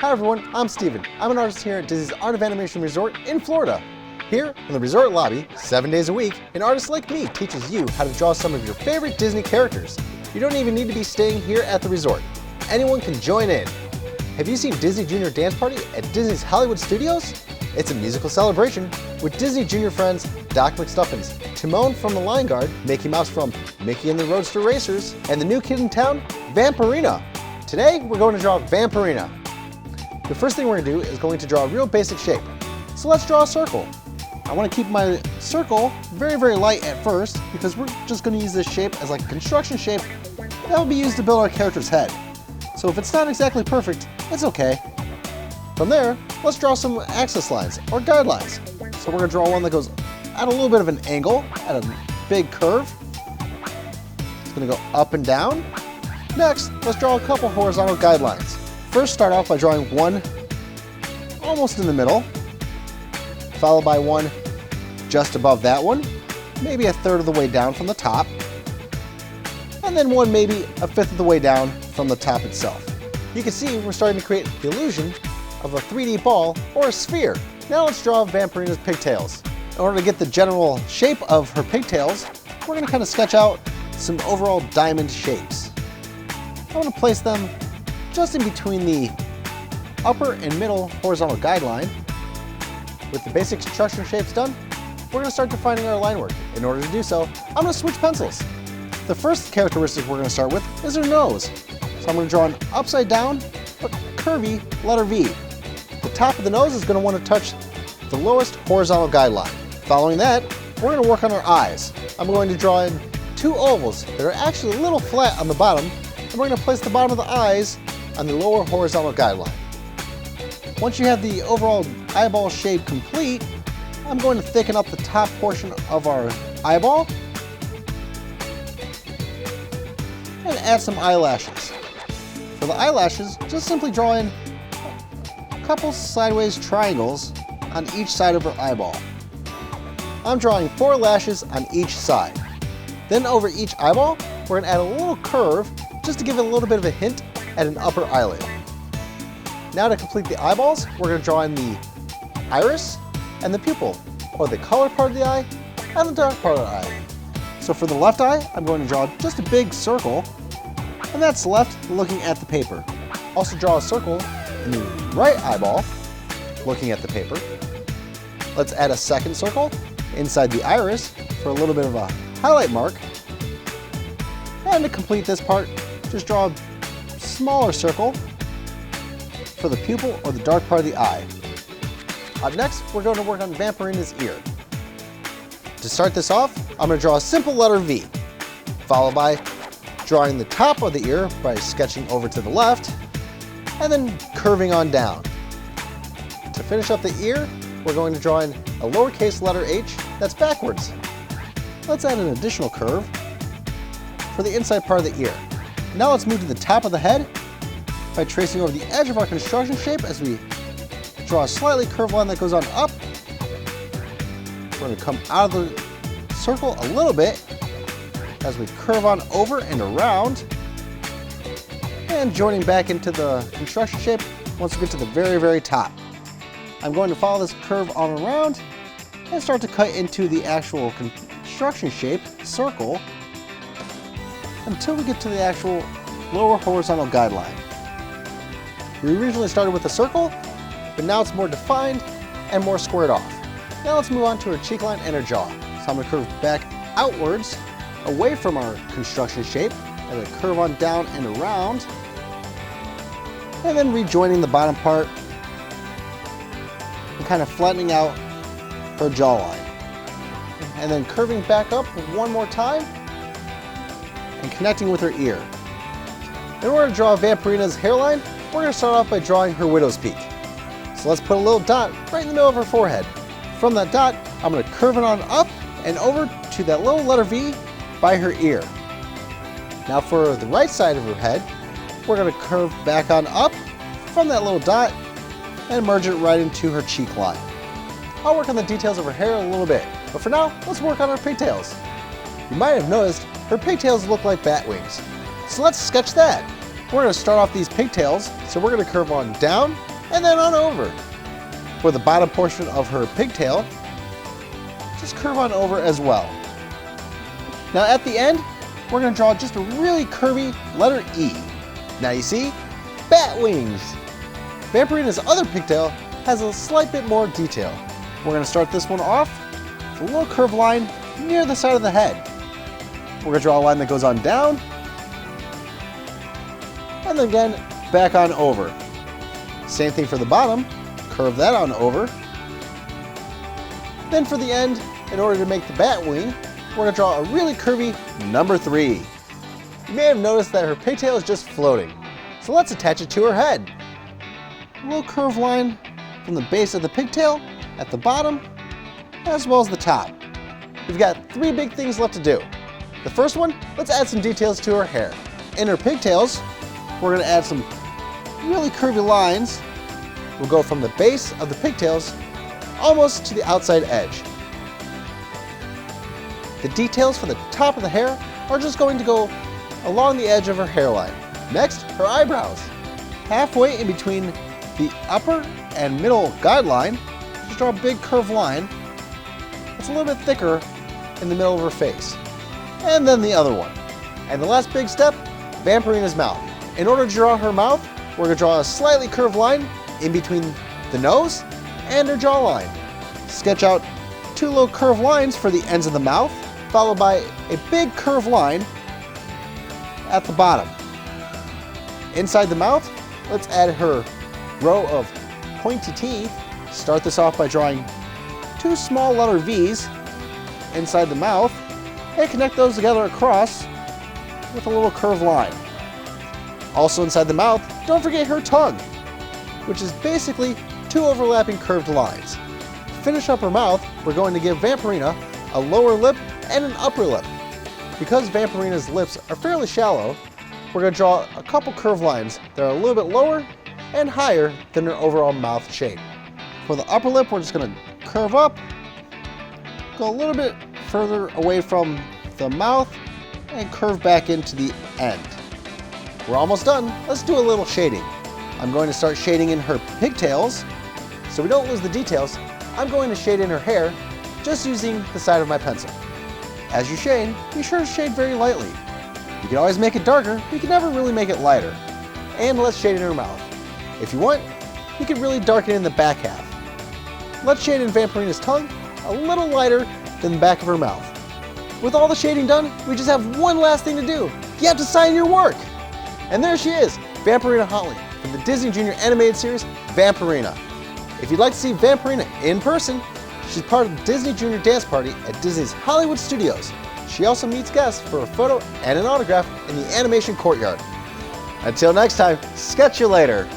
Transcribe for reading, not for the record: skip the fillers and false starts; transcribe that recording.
Hi everyone, I'm Steven. I'm an artist here at Disney's Art of Animation Resort in Florida. Here in the resort lobby, 7 days a week, an artist like me teaches you how to draw some of your favorite Disney characters. You don't even need to be staying here at the resort. Anyone can join in. Have you seen Disney Junior Dance Party at Disney's Hollywood Studios? It's a musical celebration with Disney Junior friends Doc McStuffins, Timon from The Lion Guard, Mickey Mouse from Mickey and the Roadster Racers, and the new kid in town, Vampirina. Today, we're going to draw Vampirina. The first thing we're going to do is going to draw a real basic shape. So let's draw a circle. I want to keep my circle very, very light at first because we're just going to use this shape as like a construction shape that will be used to build our character's head. So if it's not exactly perfect, it's okay. From there, let's draw some axis lines or guidelines. So we're going to draw one that goes at a little bit of an angle, at a big curve. It's going to go up and down. Next, let's draw a couple horizontal guidelines. First, start off by drawing one almost in the middle, followed by one just above that one, maybe a third of the way down from the top, and then one maybe a fifth of the way down from the top itself. You can see we're starting to create the illusion of a 3D ball or a sphere. Now let's draw Vampirina's pigtails. In order to get the general shape of her pigtails, we're going to kind of sketch out some overall diamond shapes. I want to place them just in between the upper and middle horizontal guideline. With the basic construction shapes done, we're going to start defining our line work. In order to do so, I'm going to switch pencils. The first characteristic we're going to start with is her nose. So I'm going to draw an upside down but curvy letter V. The top of the nose is going to want to touch the lowest horizontal guideline. Following that, we're going to work on our eyes. I'm going to draw in two ovals that are actually a little flat on the bottom, and we're going to place the bottom of the eyes on the lower horizontal guideline. Once you have the overall eyeball shape complete, I'm going to thicken up the top portion of our eyeball and add some eyelashes. For the eyelashes, just simply draw in a couple sideways triangles on each side of her eyeball. I'm drawing 4 lashes on each side. Then over each eyeball, we're going to add a little curve just to give it a little bit of a hint at an upper eyelid. Now to complete the eyeballs, we're going to draw in the iris and the pupil, or the color part of the eye and the dark part of the eye. So for the left eye, I'm going to draw just a big circle, and that's left looking at the paper. Also draw a circle in the right eyeball, looking at the paper. Let's add a second circle inside the iris for a little bit of a highlight mark. And to complete this part, just draw a smaller circle for the pupil or the dark part of the eye. Up next, we're going to work on Vampirina's ear. To start this off, I'm going to draw a simple letter V, followed by drawing the top of the ear by sketching over to the left, and then curving on down. To finish up the ear, we're going to draw in a lowercase letter H that's backwards. Let's add an additional curve for the inside part of the ear. Now let's move to the top of the head by tracing over the edge of our construction shape as we draw a slightly curved line that goes on up. We're going to come out of the circle a little bit as we curve on over and around, and joining back into the construction shape once we get to the very, very top. I'm going to follow this curve on around and start to cut into the actual construction shape, circle, until we get to the actual lower horizontal guideline. We originally started with a circle, but now it's more defined and more squared off. Now let's move on to her cheek line and her jaw. So I'm going to curve back outwards, away from our construction shape, and then curve on down and around, and then rejoining the bottom part and kind of flattening out her jawline. And then curving back up one more time and connecting with her ear. In order to draw Vampirina's hairline, we're going to start off by drawing her widow's peak. So let's put a little dot right in the middle of her forehead. From that dot, I'm going to curve it on up and over to that little letter V by her ear. Now for the right side of her head, we're going to curve back on up from that little dot and merge it right into her cheek line. I'll work on the details of her hair a little bit, but for now, let's work on her pigtails. You might have noticed her pigtails look like bat wings. So let's sketch that. We're going to start off these pigtails, so we're going to curve on down and then on over. For the bottom portion of her pigtail, just curve on over as well. Now at the end, we're going to draw just a really curvy letter E. Now you see, bat wings. Vampirina's other pigtail has a slight bit more detail. We're going to start this one off with a little curved line near the side of the head. We're going to draw a line that goes on down, and then again, back on over. Same thing for the bottom, curve that on over. Then for the end, in order to make the bat wing, we're going to draw a really curvy number 3. You may have noticed that her pigtail is just floating, so let's attach it to her head. A little curved line from the base of the pigtail at the bottom, as well as the top. We've got 3 big things left to do. The first one, let's add some details to her hair. In her pigtails, we're going to add some really curvy lines. We'll go from the base of the pigtails almost to the outside edge. The details for the top of the hair are just going to go along the edge of her hairline. Next, her eyebrows. Halfway in between the upper and middle guideline, just draw a big curved line that's a little bit thicker in the middle of her face. And then the other one. And the last big step, Vampirina's mouth. In order to draw her mouth, we're going to draw a slightly curved line in between the nose and her jawline. Sketch out 2 little curved lines for the ends of the mouth, followed by a big curved line at the bottom. Inside the mouth, let's add her row of pointy teeth. Start this off by drawing 2 small letter V's inside the mouth and connect those together across with a little curved line. Also inside the mouth, don't forget her tongue, which is basically 2 overlapping curved lines. To finish up her mouth, we're going to give Vampirina a lower lip and an upper lip. Because Vampirina's lips are fairly shallow, we're going to draw a couple curved lines that are a little bit lower and higher than her overall mouth shape. For the upper lip, we're just going to curve up, go a little bit further away from the mouth, and curve back into the end. We're almost done. Let's do a little shading. I'm going to start shading in her pigtails. So we don't lose the details, I'm going to shade in her hair just using the side of my pencil. As you shade, be sure to shade very lightly. You can always make it darker, but you can never really make it lighter. And let's shade in her mouth. If you want, you can really darken in the back half. Let's shade in Vampirina's tongue a little lighter than the back of her mouth. With all the shading done, we just have one last thing to do. You have to sign your work. And there she is, Vampirina Holly, from the Disney Junior Animated Series, Vampirina. If you'd like to see Vampirina in person, she's part of the Disney Junior Dance Party at Disney's Hollywood Studios. She also meets guests for a photo and an autograph in the animation courtyard. Until next time, sketch you later.